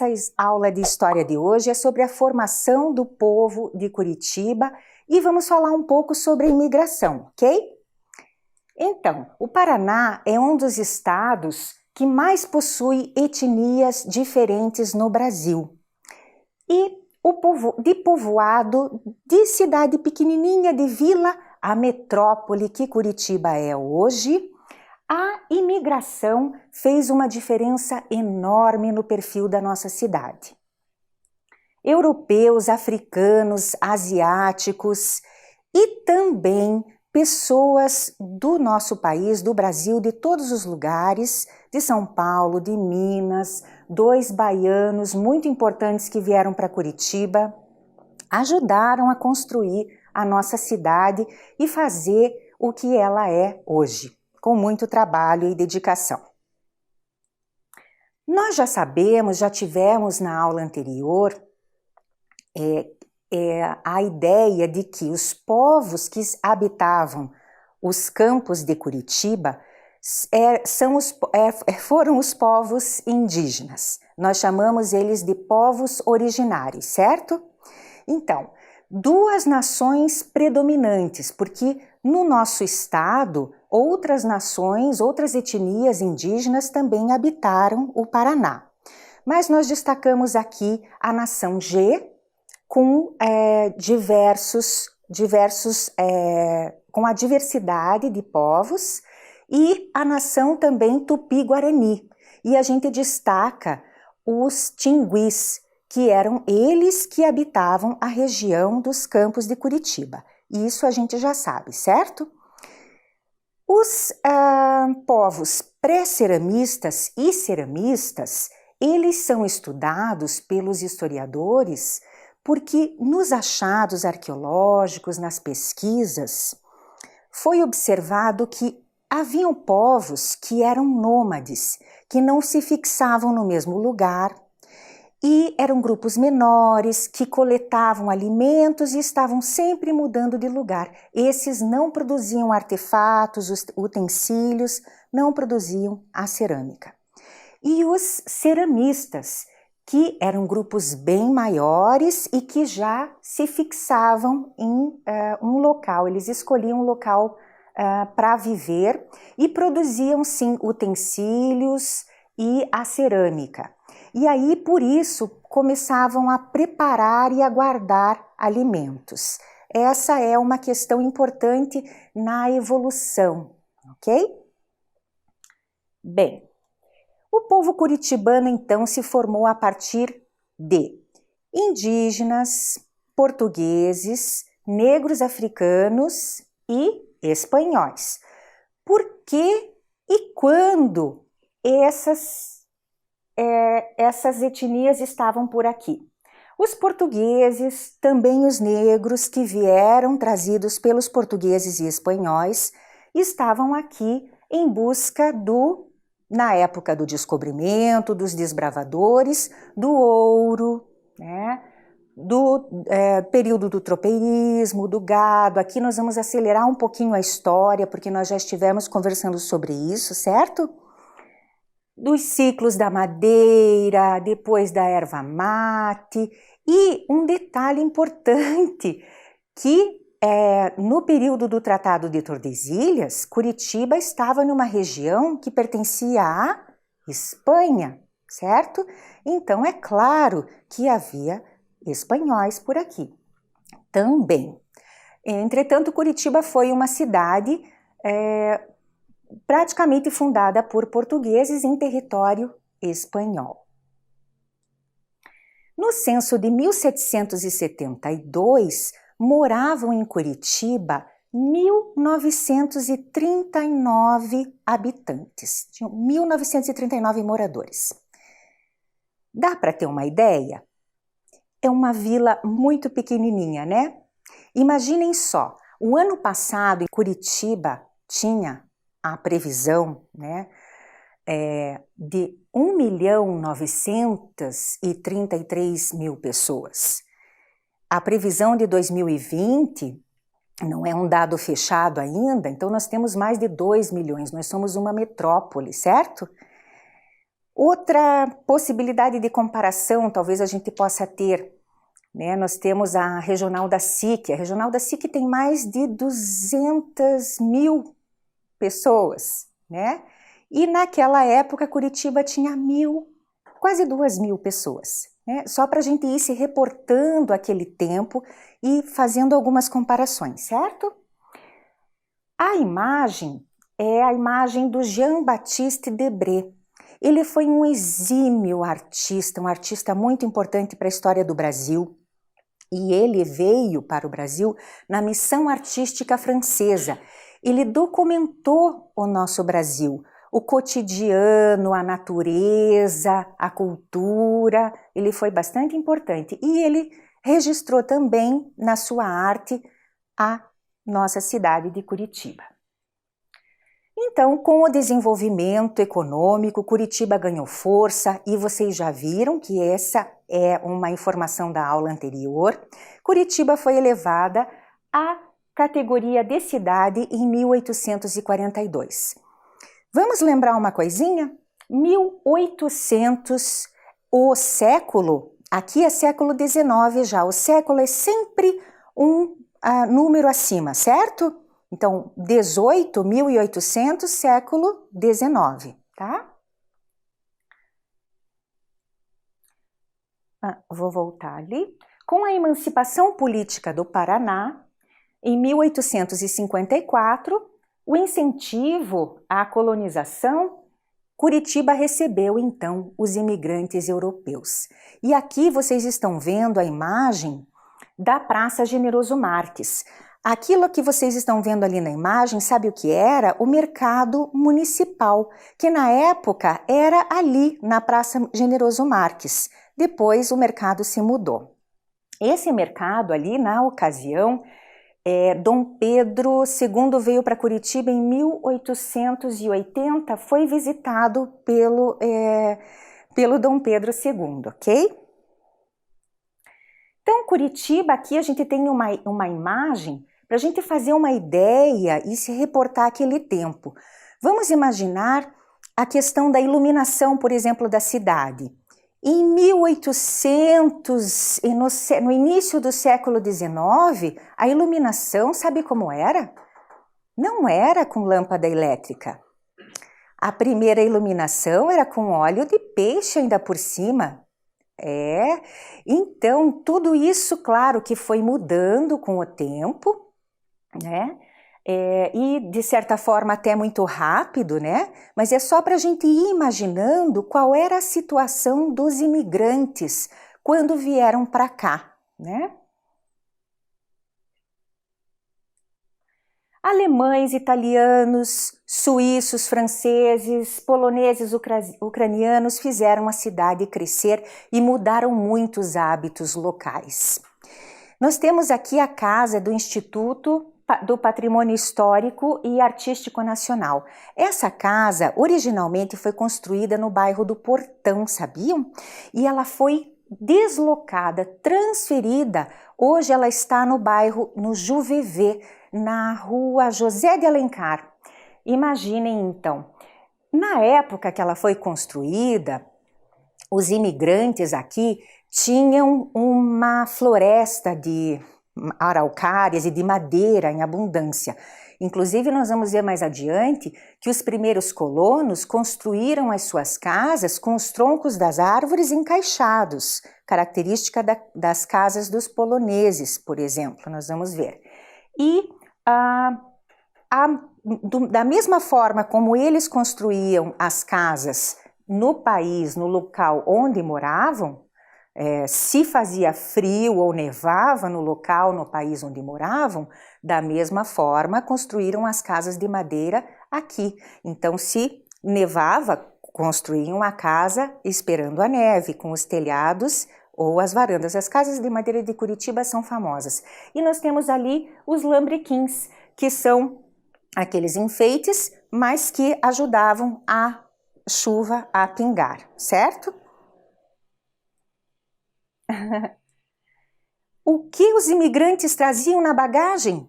nossa aula de história de hoje é sobre a formação do povo de Curitiba e vamos falar um pouco sobre a imigração, ok? Então, o Paraná é um dos estados que mais possui etnias diferentes no Brasil. E de povoado, de cidade pequenininha, de vila, a metrópole que Curitiba é hoje, a imigração fez uma diferença enorme no perfil da nossa cidade. Europeus, africanos, asiáticos e também pessoas do nosso país, do Brasil, de todos os lugares, de São Paulo, de Minas, 2 baianos muito importantes que vieram para Curitiba, ajudaram a construir a nossa cidade e fazer o que ela é hoje, com muito trabalho e dedicação. Nós já sabemos, já tivemos na aula anterior, a ideia de que os povos que habitavam os campos de Curitiba foram os povos indígenas. Nós chamamos eles de povos originários, certo? Então, 2 nações predominantes, porque no nosso estado, outras nações, outras etnias indígenas também habitaram o Paraná. Mas nós destacamos aqui a nação G, com com a diversidade de povos, e a nação também Tupi-Guarani. E a gente destaca os tinguis, que eram eles que habitavam a região dos campos de Curitiba. Isso a gente já sabe, certo? Os povos pré-ceramistas e ceramistas, eles são estudados pelos historiadores porque nos achados arqueológicos, nas pesquisas, foi observado que haviam povos que eram nômades, que não se fixavam no mesmo lugar, e eram grupos menores que coletavam alimentos e estavam sempre mudando de lugar. Esses não produziam artefatos, utensílios, não produziam a cerâmica. E os ceramistas, que eram grupos bem maiores e que já se fixavam em um local, eles escolhiam um local para viver e produziam sim utensílios e a cerâmica. E aí, por isso, começavam a preparar e a guardar alimentos. Essa é uma questão importante na evolução, ok? Bem, o povo curitibano, então, se formou a partir de indígenas, portugueses, negros africanos e espanhóis. Por que e quando essas etnias estavam por aqui? Os portugueses, também os negros que vieram trazidos pelos portugueses e espanhóis, estavam aqui em busca na época do descobrimento, dos desbravadores, do ouro, né? Do período do tropeirismo, do gado. Aqui nós vamos acelerar um pouquinho a história, porque nós já estivemos conversando sobre isso, certo? Dos ciclos da madeira, depois da erva mate, e um detalhe importante, que no período do Tratado de Tordesilhas, Curitiba estava numa região que pertencia à Espanha, certo? Então é claro que havia espanhóis por aqui também. Entretanto, Curitiba foi uma cidade praticamente fundada por portugueses em território espanhol. No censo de 1772, moravam em Curitiba 1.939 habitantes, tinham 1.939 moradores. Dá para ter uma ideia? É uma vila muito pequenininha, né? Imaginem só, o ano passado em Curitiba tinha a previsão, né, de 1.933.000 pessoas. A previsão de 2020 não é um dado fechado ainda, então nós temos mais de 2 milhões, nós somos uma metrópole, certo? Outra possibilidade de comparação, talvez a gente possa ter, né? Nós temos a Regional da SIC. A Regional da SIC tem mais de 200 mil pessoas, né? E naquela época Curitiba tinha quase 2.000 pessoas, né? Só para a gente ir se reportando aquele tempo e fazendo algumas comparações, certo? A imagem é a imagem do Jean-Baptiste Debré. Ele foi um exímio artista, um artista muito importante para a história do Brasil. E ele veio para o Brasil na missão artística francesa. Ele documentou o nosso Brasil, o cotidiano, a natureza, a cultura. Ele foi bastante importante. E ele registrou também na sua arte a nossa cidade de Curitiba. Então, com o desenvolvimento econômico, Curitiba ganhou força e vocês já viram que essa é uma informação da aula anterior. Curitiba foi elevada à categoria de cidade em 1842. Vamos lembrar uma coisinha? 1800, o século, aqui é século XIX já, o século é sempre um número acima, certo? Então, 18.800, século XIX, tá? Vou voltar ali. Com a emancipação política do Paraná, em 1854, o incentivo à colonização, Curitiba recebeu, então, os imigrantes europeus. E aqui vocês estão vendo a imagem da Praça Generoso Marques. Aquilo que vocês estão vendo ali na imagem, sabe o que era? O mercado municipal, que na época era ali na Praça Generoso Marques. Depois o mercado se mudou. Esse mercado ali, na ocasião, Dom Pedro II veio para Curitiba em 1880, foi visitado pelo Dom Pedro II, ok? Então, Curitiba, aqui a gente tem uma imagem para a gente fazer uma ideia e se reportar aquele tempo. Vamos imaginar a questão da iluminação, por exemplo, da cidade. Em 1800, no início do século XIX, a iluminação, sabe como era? Não era com lâmpada elétrica. A primeira iluminação era com óleo de peixe ainda por cima. Então tudo isso, claro, que foi mudando com o tempo, né? E de certa forma até muito rápido, né? Mas é só para a gente ir imaginando qual era a situação dos imigrantes quando vieram para cá, né? Alemães, italianos, suíços, franceses, poloneses, ucranianos fizeram a cidade crescer e mudaram muito os hábitos locais. Nós temos aqui a casa do Instituto do Patrimônio Histórico e Artístico Nacional. Essa casa originalmente foi construída no bairro do Portão, sabiam? E ela foi deslocada, transferida. Hoje ela está no bairro, no Juvevê, na rua José de Alencar. Imaginem então, na época que ela foi construída, os imigrantes aqui tinham uma floresta de araucárias e de madeira em abundância. Inclusive, nós vamos ver mais adiante que os primeiros colonos construíram as suas casas com os troncos das árvores encaixados, característica das casas dos poloneses, por exemplo, nós vamos ver. E da mesma forma como eles construíam as casas no país, no local onde moravam, se fazia frio ou nevava no local, no país onde moravam, da mesma forma construíram as casas de madeira aqui. Então, se nevava, construíam a casa esperando a neve, com os telhados ou as varandas. As casas de madeira de Curitiba são famosas. E nós temos ali os lambrequins, que são aqueles enfeites, mas que ajudavam a chuva a pingar, certo? O que os imigrantes traziam na bagagem?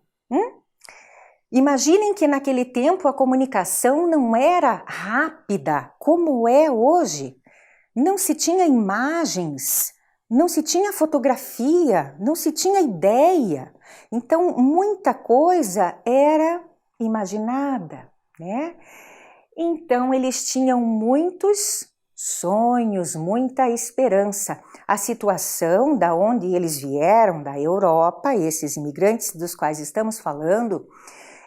Imaginem que naquele tempo a comunicação não era rápida como é hoje. Não se tinha imagens, não se tinha fotografia, não se tinha ideia. Então, muita coisa era imaginada, né? Então, eles tinham muitos sonhos, muita esperança. A situação da onde eles vieram, da Europa, esses imigrantes dos quais estamos falando,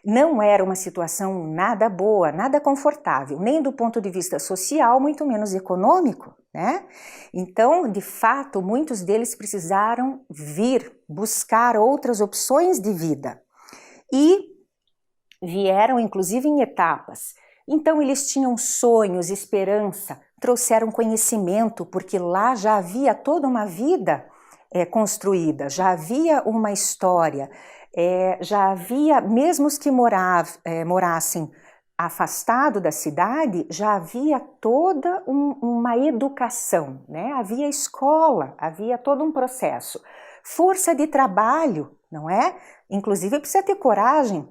não era uma situação nada boa, nada confortável, nem do ponto de vista social, muito menos econômico, né? Então, de fato, muitos deles precisaram vir buscar outras opções de vida e vieram, inclusive, em etapas. Então, eles tinham sonhos, esperança, trouxeram conhecimento, porque lá já havia toda uma vida construída, já havia uma história, já havia, mesmo os que morassem afastado da cidade, já havia toda uma educação, né? Havia escola, havia todo um processo. Força de trabalho, não é? Inclusive precisa ter coragem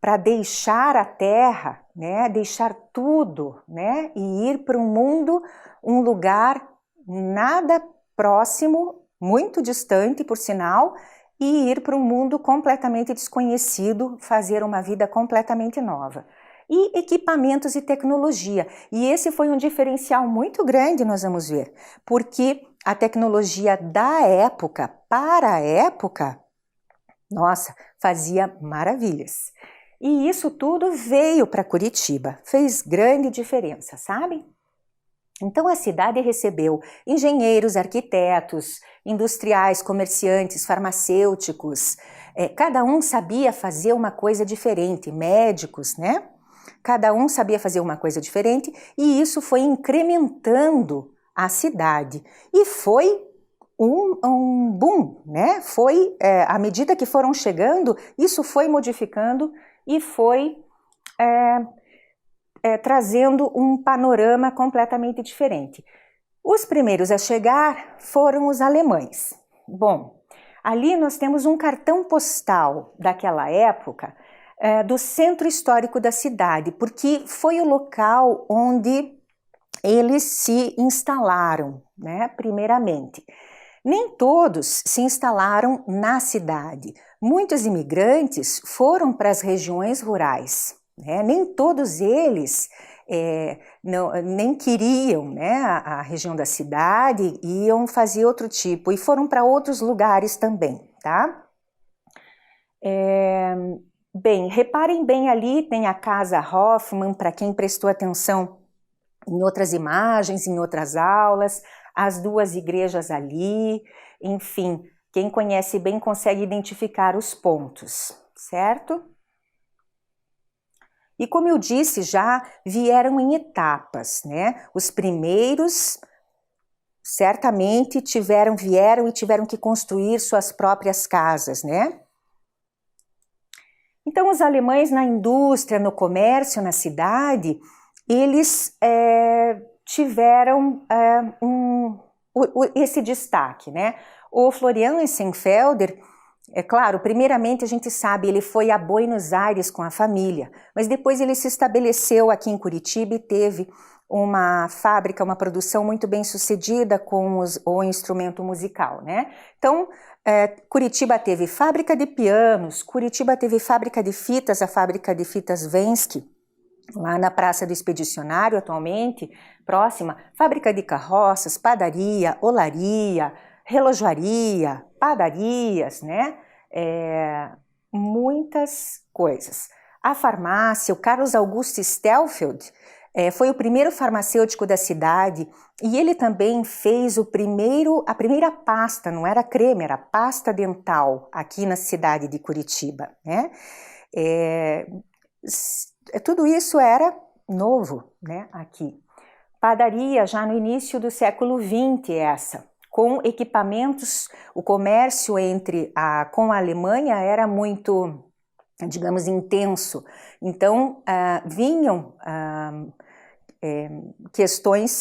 para deixar a terra, né? Deixar tudo, né? E ir para um mundo, um lugar nada próximo, muito distante, por sinal, e ir para um mundo completamente desconhecido, fazer uma vida completamente nova. E equipamentos e tecnologia. E esse foi um diferencial muito grande, nós vamos ver, porque a tecnologia da época, para a época, nossa, fazia maravilhas. E isso tudo veio para Curitiba, fez grande diferença, sabe? Então a cidade recebeu engenheiros, arquitetos, industriais, comerciantes, farmacêuticos, cada um sabia fazer uma coisa diferente, médicos, né? Cada um sabia fazer uma coisa diferente e isso foi incrementando a cidade. E foi um boom, né? Foi, à medida que foram chegando, isso foi modificando e foi trazendo um panorama completamente diferente. Os primeiros a chegar foram os alemães. Bom, ali nós temos um cartão postal daquela época, do centro histórico da cidade, porque foi o local onde eles se instalaram, né, primeiramente. Nem todos se instalaram na cidade. Muitos imigrantes foram para as regiões rurais, né? Nem todos eles nem queriam, né, a região da cidade, iam fazer outro tipo e foram para outros lugares também, tá? Bem, reparem bem ali, tem a Casa Hoffmann, para quem prestou atenção em outras imagens, em outras aulas, as duas igrejas ali, enfim, quem conhece bem consegue identificar os pontos, certo? E como eu disse já, vieram em etapas, né? Os primeiros certamente vieram e tiveram que construir suas próprias casas, né? Então os alemães na indústria, no comércio, na cidade, eles tiveram esse destaque, né? O Florian Essenfelder, é claro, primeiramente a gente sabe, ele foi a Buenos Aires com a família, mas depois ele se estabeleceu aqui em Curitiba e teve uma fábrica, uma produção muito bem sucedida com o instrumento musical, né? Então, Curitiba teve fábrica de pianos, Curitiba teve fábrica de fitas, a fábrica de fitas Vensky, lá na Praça do Expedicionário atualmente, próxima, fábrica de carroças, padaria, olaria, relojoaria, padarias, né? Muitas coisas. A farmácia, o Carlos Augusto Stelfeld, foi o primeiro farmacêutico da cidade e ele também fez a primeira pasta, não era creme, era pasta dental aqui na cidade de Curitiba, né? Tudo isso era novo, né, aqui. Padaria já no início do século XX com equipamentos, o comércio com a Alemanha era muito, digamos, intenso. Então, vinham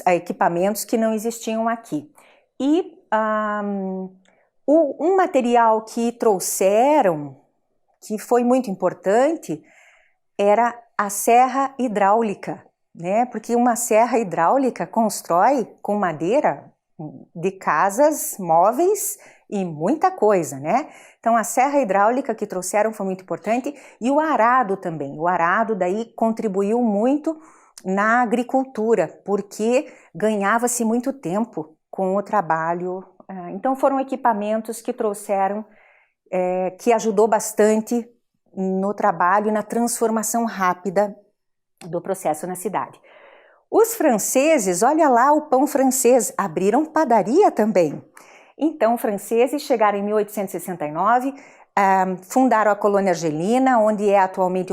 equipamentos que não existiam aqui. E um material que trouxeram, que foi muito importante, era a serra hidráulica, né? Porque uma serra hidráulica constrói com madeira de casas, móveis e muita coisa, né? Então a serra hidráulica que trouxeram foi muito importante e o arado também. O arado daí contribuiu muito na agricultura, porque ganhava-se muito tempo com o trabalho. Então foram equipamentos que trouxeram, que ajudou bastante no trabalho e na transformação rápida do processo na cidade. Os franceses, olha lá o pão francês, abriram padaria também. Então, franceses chegaram em 1869, fundaram a colônia argelina, onde é atualmente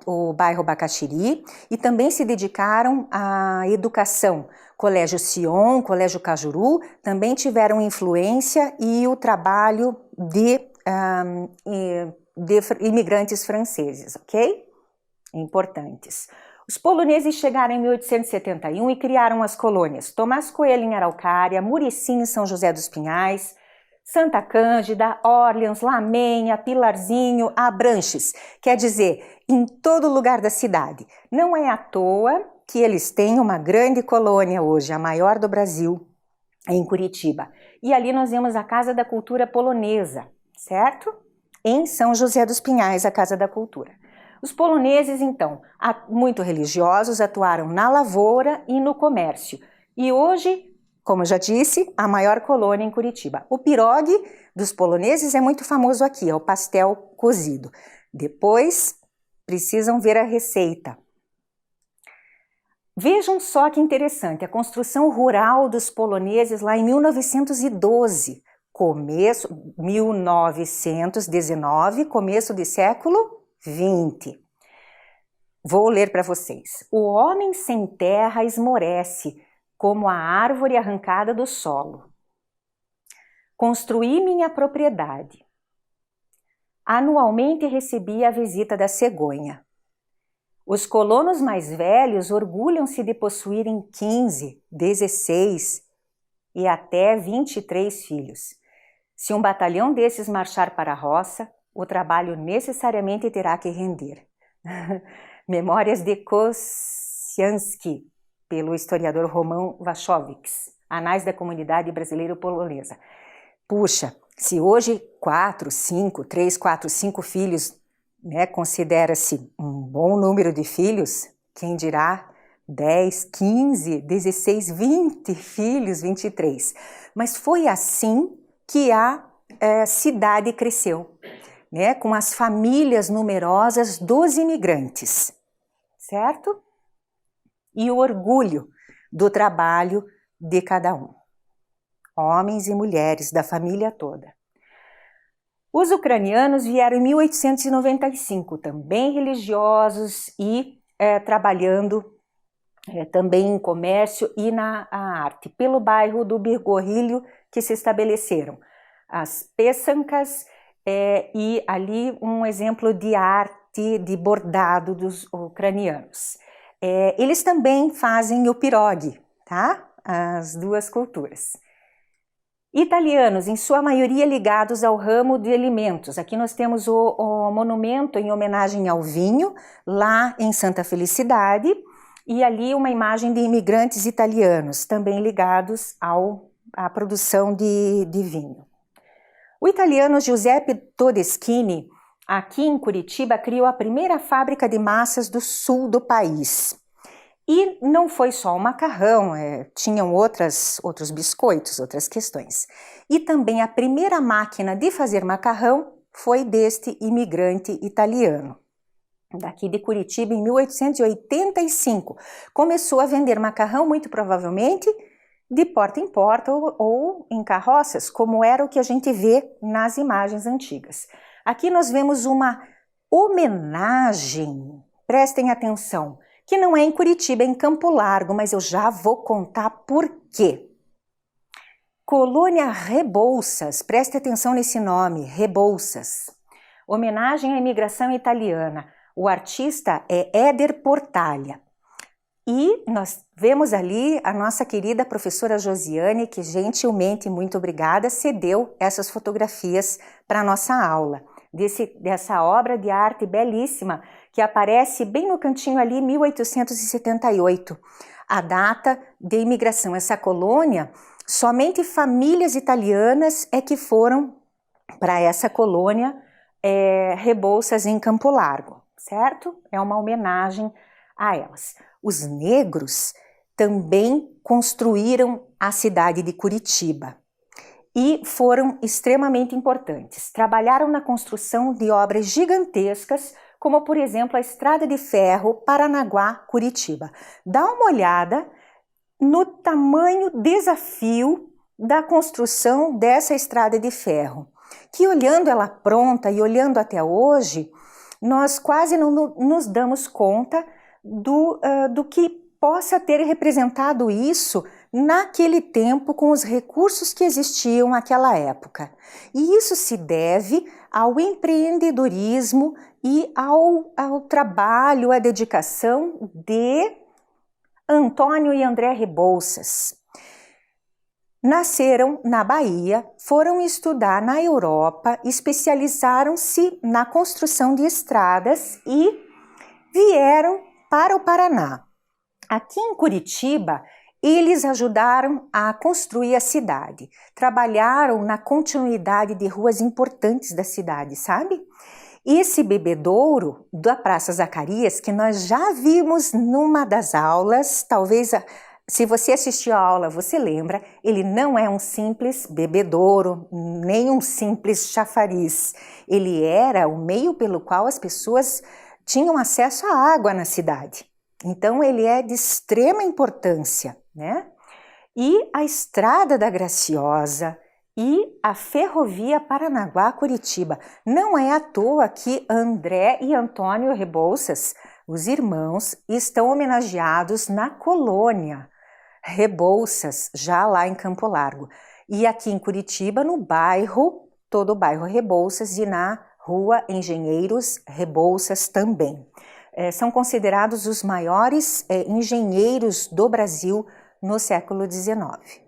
o bairro Bacaxiri, e também se dedicaram à educação. Colégio Sion, Colégio Cajuru, também tiveram influência e o trabalho de imigrantes franceses, ok? Importantes. Os poloneses chegaram em 1871 e criaram as colônias Tomás Coelho em Araucária, Murici em São José dos Pinhais, Santa Cândida, Orleans, Lamenha, Pilarzinho, Abranches, quer dizer, em todo lugar da cidade. Não é à toa que eles têm uma grande colônia hoje, a maior do Brasil, em Curitiba. E ali nós vemos a Casa da Cultura Polonesa, certo? Em São José dos Pinhais, a Casa da Cultura. Os poloneses, então, muito religiosos, atuaram na lavoura e no comércio. E hoje, como eu já disse, a maior colônia em Curitiba. O pirogue dos poloneses é muito famoso aqui, é o pastel cozido. Depois, precisam ver a receita. Vejam só que interessante, a construção rural dos poloneses lá em 1912, 1919, começo do século 20. Vou ler para vocês. O homem sem terra esmorece, como a árvore arrancada do solo. Construí minha propriedade. Anualmente recebia a visita da cegonha. Os colonos mais velhos orgulham-se de possuírem 15, 16 e até 23 filhos. Se um batalhão desses marchar para a roça, o trabalho necessariamente terá que render. Memórias de Kosianski, pelo historiador Roman Wachowiecki, Anais da Comunidade Brasileira Polonesa. Puxa, se hoje 3, 4, 5 filhos, né, considera-se um bom número de filhos, quem dirá 10, 15, 16, 20 filhos, 23. Mas foi assim que a cidade cresceu, né, com as famílias numerosas dos imigrantes, certo? E o orgulho do trabalho de cada um, homens e mulheres da família toda. Os ucranianos vieram em 1895, também religiosos e trabalhando também em comércio e na arte, pelo bairro do Birgorrilho que se estabeleceram. As peçancas e ali um exemplo de arte, de bordado dos ucranianos. Eles também fazem o pirogue, tá? As duas culturas. Italianos, em sua maioria ligados ao ramo de alimentos. Aqui nós temos o monumento em homenagem ao vinho, lá em Santa Felicidade, e ali uma imagem de imigrantes italianos, também ligados à produção de vinho. O italiano Giuseppe Todeschini, aqui em Curitiba, criou a primeira fábrica de massas do sul do país. E não foi só o macarrão, tinham outros biscoitos, outras questões. E também a primeira máquina de fazer macarrão foi deste imigrante italiano, daqui de Curitiba, em 1885. Começou a vender macarrão, muito provavelmente, de porta em porta ou em carroças, como era o que a gente vê nas imagens antigas. Aqui nós vemos uma homenagem, prestem atenção, que não é em Curitiba, é em Campo Largo, mas eu já vou contar por quê. Colônia Rebouças, preste atenção nesse nome, Rebouças. Homenagem à imigração italiana. O artista é Éder Portalha. E nós vemos ali a nossa querida professora Josiane, que gentilmente, muito obrigada, cedeu essas fotografias para a nossa aula. dessa obra de arte belíssima que aparece bem no cantinho ali, 1878, a data de imigração. Essa colônia, somente famílias italianas é que foram para essa colônia Rebouças em Campo Largo, certo? É uma homenagem a elas. Os negros também construíram a cidade de Curitiba e foram extremamente importantes. Trabalharam na construção de obras gigantescas, como por exemplo a Estrada de Ferro Paranaguá-Curitiba. Dá uma olhada no tamanho desafio da construção dessa estrada de ferro, que olhando ela pronta e olhando até hoje, nós quase não nos damos conta do que possa ter representado isso naquele tempo com os recursos que existiam naquela época. E isso se deve ao empreendedorismo e ao trabalho, à dedicação de Antônio e André Rebouças. Nasceram na Bahia, foram estudar na Europa, especializaram-se na construção de estradas e vieram para o Paraná. Aqui em Curitiba, eles ajudaram a construir a cidade, trabalharam na continuidade de ruas importantes da cidade, sabe? Esse bebedouro da Praça Zacarias, que nós já vimos numa das aulas, talvez se você assistiu a aula você lembra, ele não é um simples bebedouro, nem um simples chafariz. Ele era o meio pelo qual as pessoas tinham acesso à água na cidade. Então ele é de extrema importância, né? E a Estrada da Graciosa e a Ferrovia Paranaguá-Curitiba. Não é à toa que André e Antônio Rebouças, os irmãos, estão homenageados na colônia Rebouças, já lá em Campo Largo. E aqui em Curitiba, no bairro, todo o bairro Rebouças, e na rua Engenheiros Rebouças também. São considerados os maiores engenheiros do Brasil no século XIX.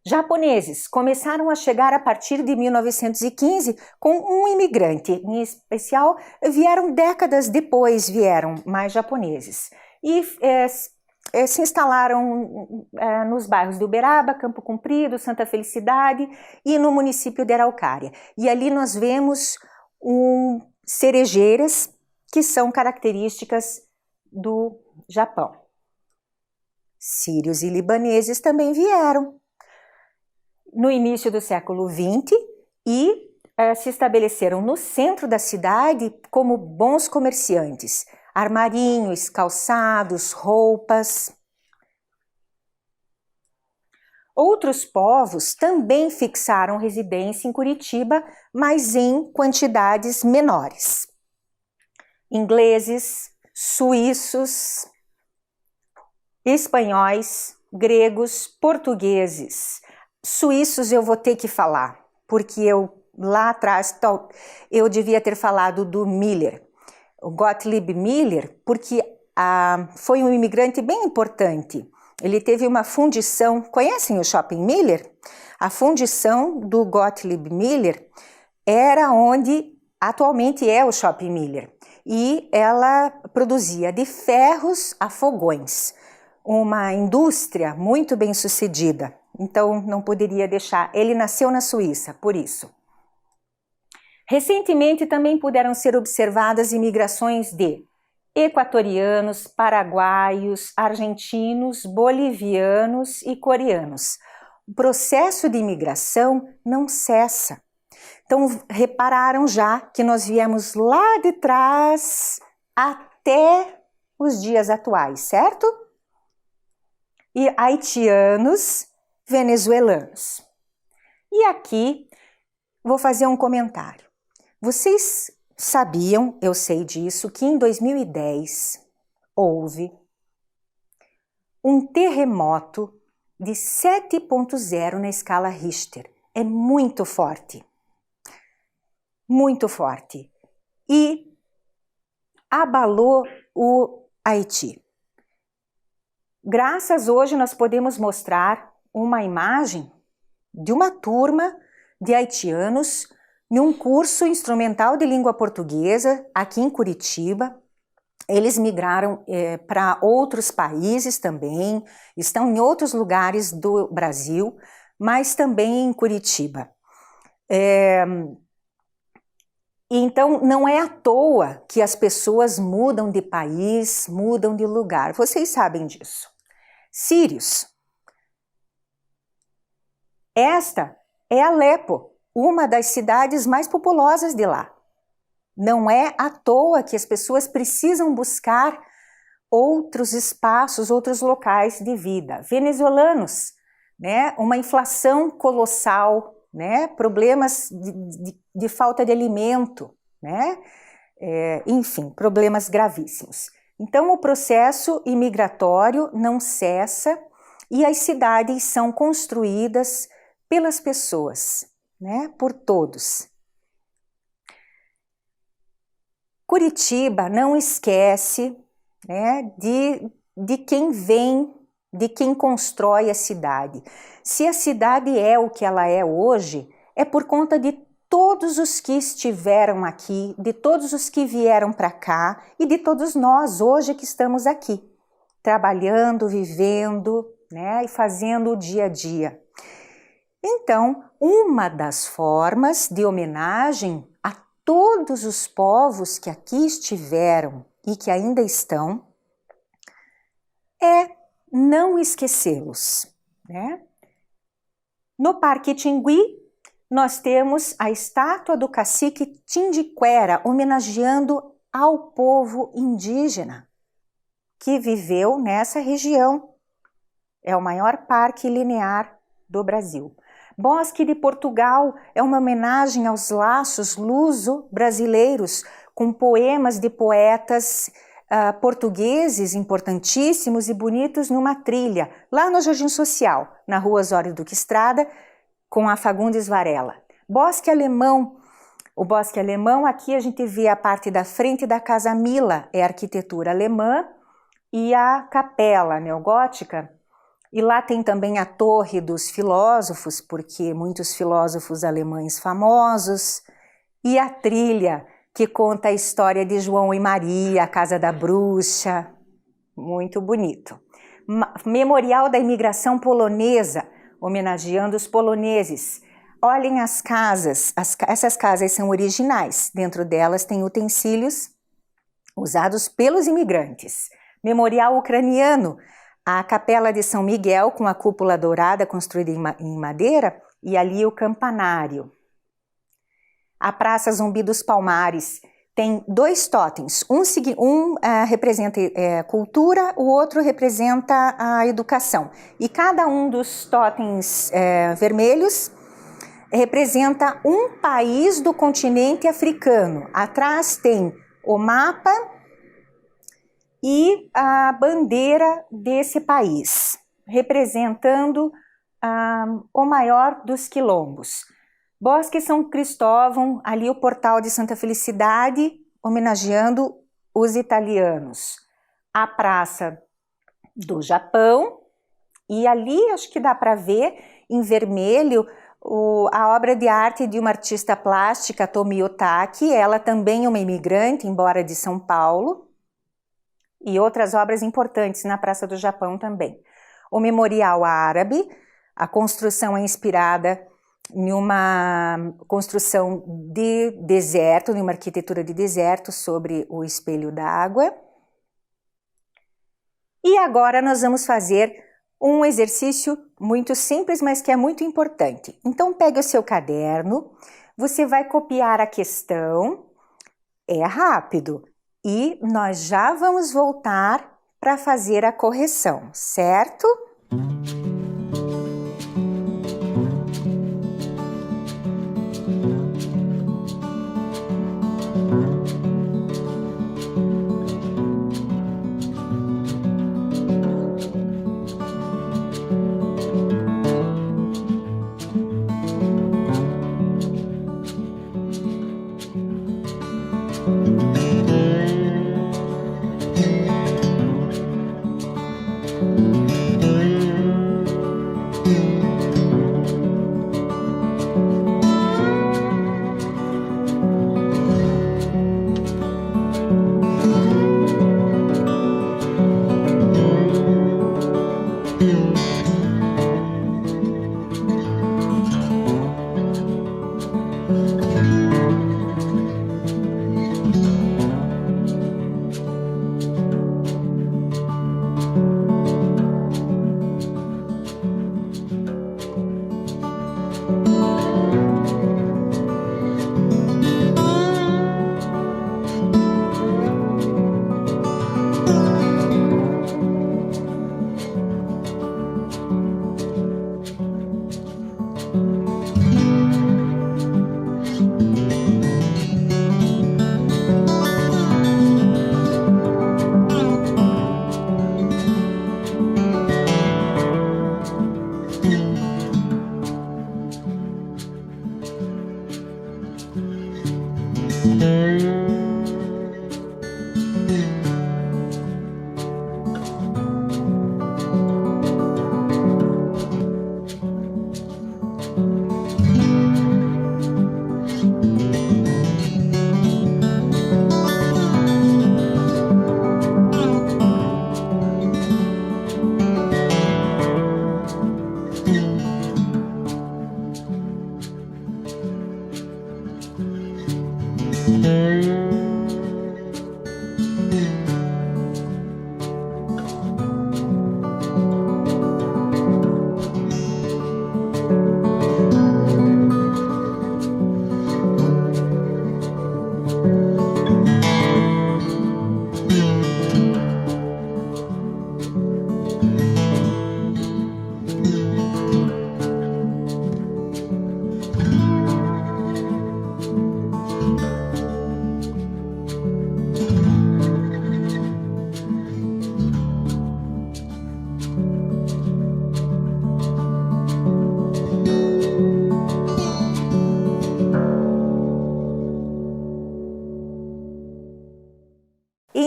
Japoneses começaram a chegar a partir de 1915 com um imigrante, em especial vieram décadas depois, vieram mais japoneses. E se instalaram nos bairros de Uberaba, Campo Comprido, Santa Felicidade e no município de Araucária. E ali nós vemos cerejeiras que são características do Japão. Sírios e libaneses também vieram no início do século XX e se estabeleceram no centro da cidade como bons comerciantes. Armarinhos, calçados, roupas. Outros povos também fixaram residência em Curitiba, mas em quantidades menores. Ingleses, suíços, espanhóis, gregos, portugueses. Suíços eu vou ter que falar, porque lá atrás eu devia ter falado do Miller, o Gottlieb Miller, porque foi um imigrante bem importante. Ele teve uma fundição, conhecem o Shopping Miller? A fundição do Gottlieb Miller era onde atualmente é o Shopping Miller. E ela produzia de ferros a fogões, uma indústria muito bem sucedida. Então não poderia deixar, ele nasceu na Suíça, por isso. Recentemente também puderam ser observadas imigrações de equatorianos, paraguaios, argentinos, bolivianos e coreanos. O processo de imigração não cessa. Então, repararam já que nós viemos lá de trás até os dias atuais, certo? E haitianos, venezuelanos. E aqui vou fazer um comentário. Vocês sabiam, eu sei disso, que em 2010 houve um terremoto de 7,0 na escala Richter. É muito forte. Muito forte. E abalou o Haiti. Graças hoje nós podemos mostrar uma imagem de uma turma de haitianos num curso instrumental de língua portuguesa aqui em Curitiba. Eles migraram para outros países também, estão em outros lugares do Brasil, mas também em Curitiba. Então, não é à toa que as pessoas mudam de país, mudam de lugar. Vocês sabem disso. Sírios. Esta é Alepo, uma das cidades mais populosas de lá. Não é à toa que as pessoas precisam buscar outros espaços, outros locais de vida. Venezuelanos, né? Uma inflação colossal, né? Problemas de falta de alimento, né? Enfim, problemas gravíssimos. Então, o processo imigratório não cessa e as cidades são construídas pelas pessoas, né? Por todos. Curitiba não esquece, né, de quem vem, de quem constrói a cidade. Se a cidade é o que ela é hoje, é por conta de todos os que estiveram aqui, de todos os que vieram para cá e de todos nós hoje que estamos aqui, trabalhando, vivendo, né, e fazendo o dia a dia. Então, uma das formas de homenagem a todos os povos que aqui estiveram e que ainda estão é não esquecê-los, né? No Parque Tingui, nós temos a estátua do cacique Tindiquera, homenageando ao povo indígena que viveu nessa região. É o maior parque linear do Brasil. Bosque de Portugal é uma homenagem aos laços luso-brasileiros, com poemas de poetas portugueses importantíssimos e bonitos numa trilha, lá no Jardim Social, na Rua Osório Duque Estrada, com a Fagundes Varela. Bosque Alemão. O Bosque Alemão, aqui a gente vê a parte da frente da Casa Mila, é arquitetura alemã, e a capela neogótica. E lá tem também a Torre dos Filósofos, porque muitos filósofos alemães famosos, e a trilha, que conta a história de João e Maria, a Casa da Bruxa, muito bonito. Memorial da Imigração Polonesa, homenageando os poloneses. Olhem as casas, essas casas são originais, dentro delas tem utensílios usados pelos imigrantes. Memorial ucraniano, a Capela de São Miguel, com a cúpula dourada construída em madeira, e ali o campanário. A Praça Zumbi dos Palmares tem dois totens, um representa cultura, o outro representa a educação. E cada um dos totens vermelhos representa um país do continente africano. Atrás tem o mapa e a bandeira desse país, representando o maior dos quilombos. Bosque São Cristóvão, ali o Portal de Santa Felicidade, homenageando os italianos. A Praça do Japão, e ali acho que dá para ver em vermelho a obra de arte de uma artista plástica, Tomi Otaki, ela também é uma imigrante, embora de São Paulo, e outras obras importantes na Praça do Japão também. O Memorial Árabe, a construção é inspirada em uma construção de deserto, em uma arquitetura de deserto sobre o espelho d'água. E agora nós vamos fazer um exercício muito simples, mas que é muito importante. Então pegue o seu caderno, você vai copiar a questão, é rápido, e nós já vamos voltar para fazer a correção, certo?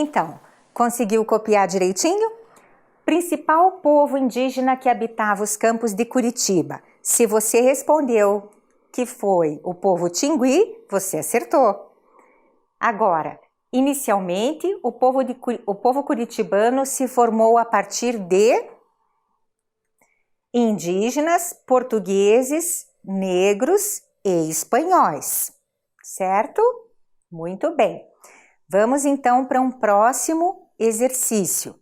então, conseguiu copiar direitinho? Principal povo indígena que habitava os campos de Curitiba. Se você respondeu que foi o povo Tingui, você acertou. Agora, inicialmente, o povo curitibano se formou a partir de indígenas, portugueses, negros e espanhóis, certo? Muito bem. Vamos então para um próximo exercício.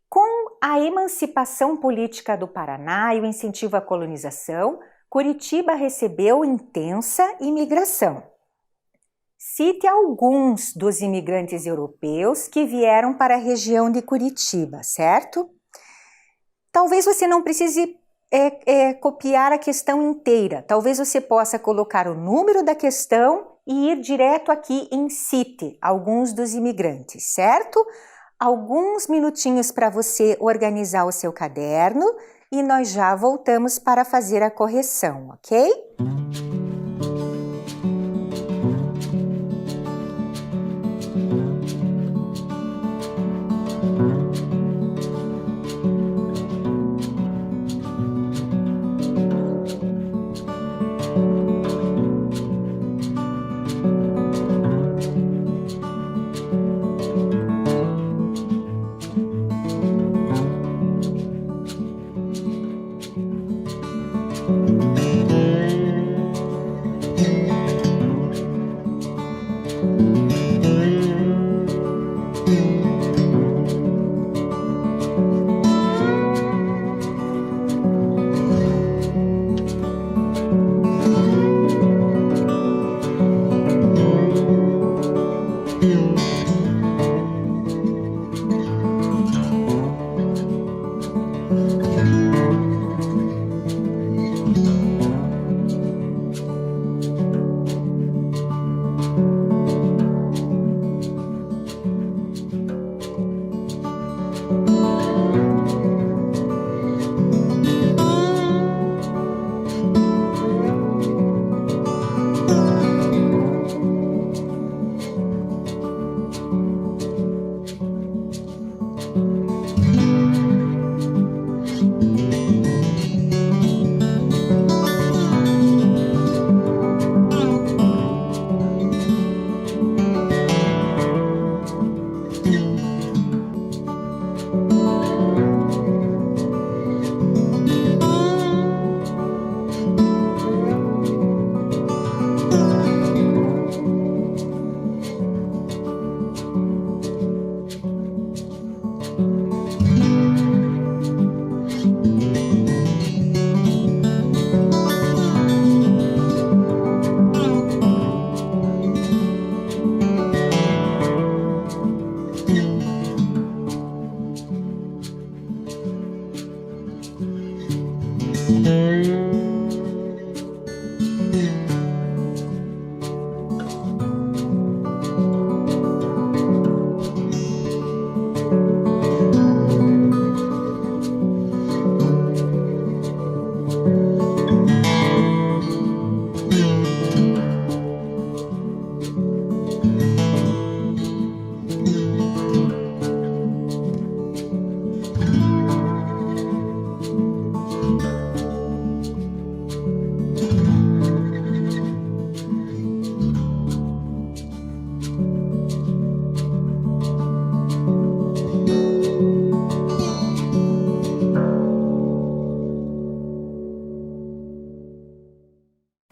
Com a emancipação política do Paraná e o incentivo à colonização, Curitiba recebeu intensa imigração. Cite alguns dos imigrantes europeus que vieram para a região de Curitiba, certo? Talvez você não precise copiar a questão inteira. Talvez você possa colocar o número da questão e ir direto aqui em cite alguns dos imigrantes, certo? Alguns minutinhos para você organizar o seu caderno e nós já voltamos para fazer a correção, ok?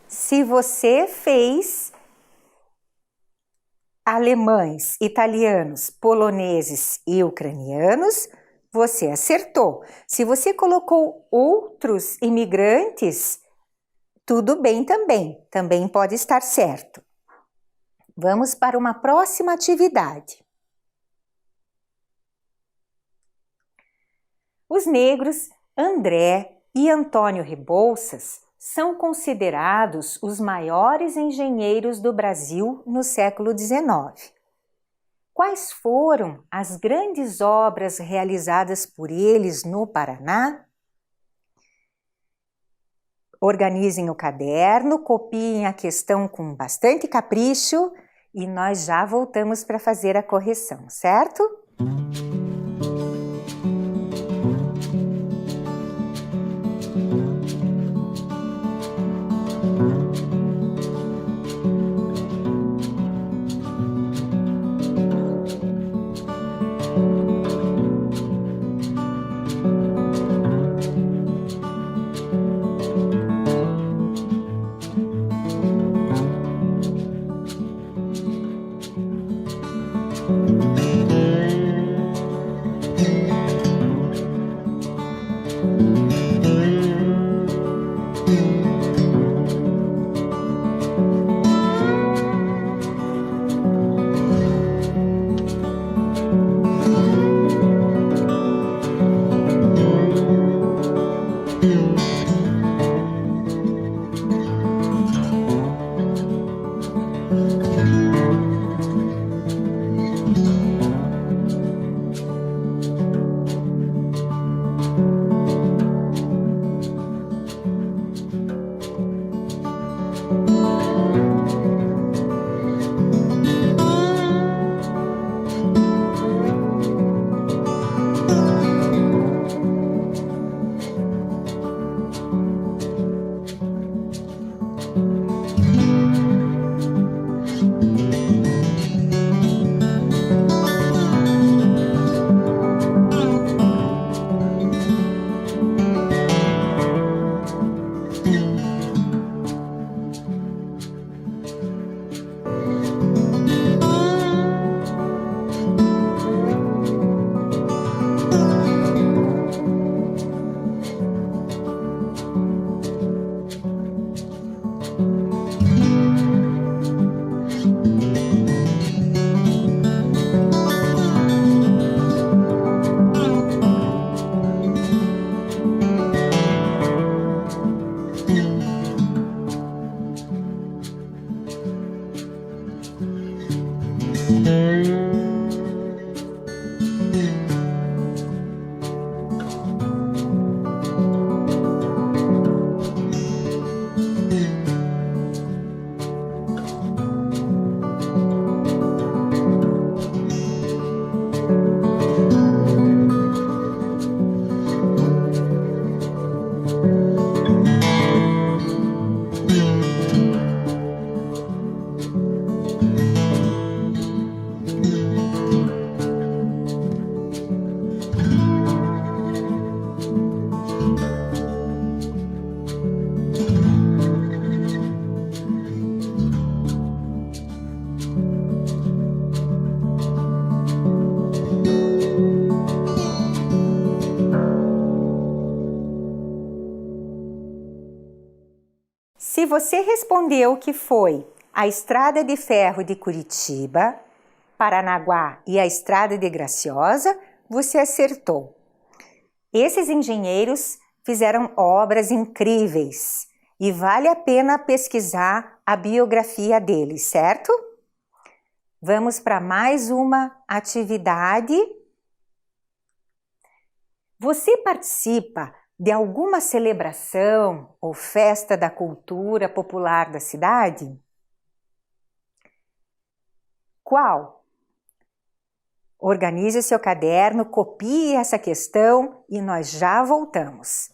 Se você fez alemães, italianos, poloneses e ucranianos, você acertou. Se você colocou outros imigrantes, tudo bem também, também pode estar certo. Vamos para uma próxima atividade. Os negros André e Antônio Rebouças são considerados os maiores engenheiros do Brasil no século XIX. Quais foram as grandes obras realizadas por eles no Paraná? Organizem o caderno, copiem a questão com bastante capricho e nós já voltamos para fazer a correção, certo? Se você respondeu que foi a Estrada de Ferro de Curitiba, Paranaguá e a Estrada de Graciosa, você acertou. Esses engenheiros fizeram obras incríveis e vale a pena pesquisar a biografia deles, certo? Vamos para mais uma atividade. Você participa de alguma celebração ou festa da cultura popular da cidade? Qual? Organize o seu caderno, copie essa questão e nós já voltamos.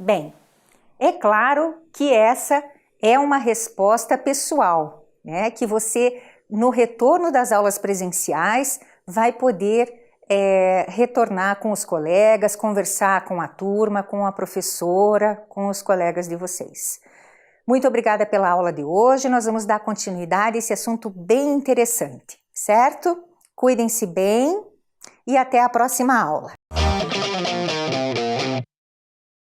Bem, é claro que essa é uma resposta pessoal, né? Que você, no retorno das aulas presenciais, vai poder retornar com os colegas, conversar com a turma, com a professora, com os colegas de vocês. Muito obrigada pela aula de hoje, nós vamos dar continuidade a esse assunto bem interessante, certo? Cuidem-se bem e até a próxima aula.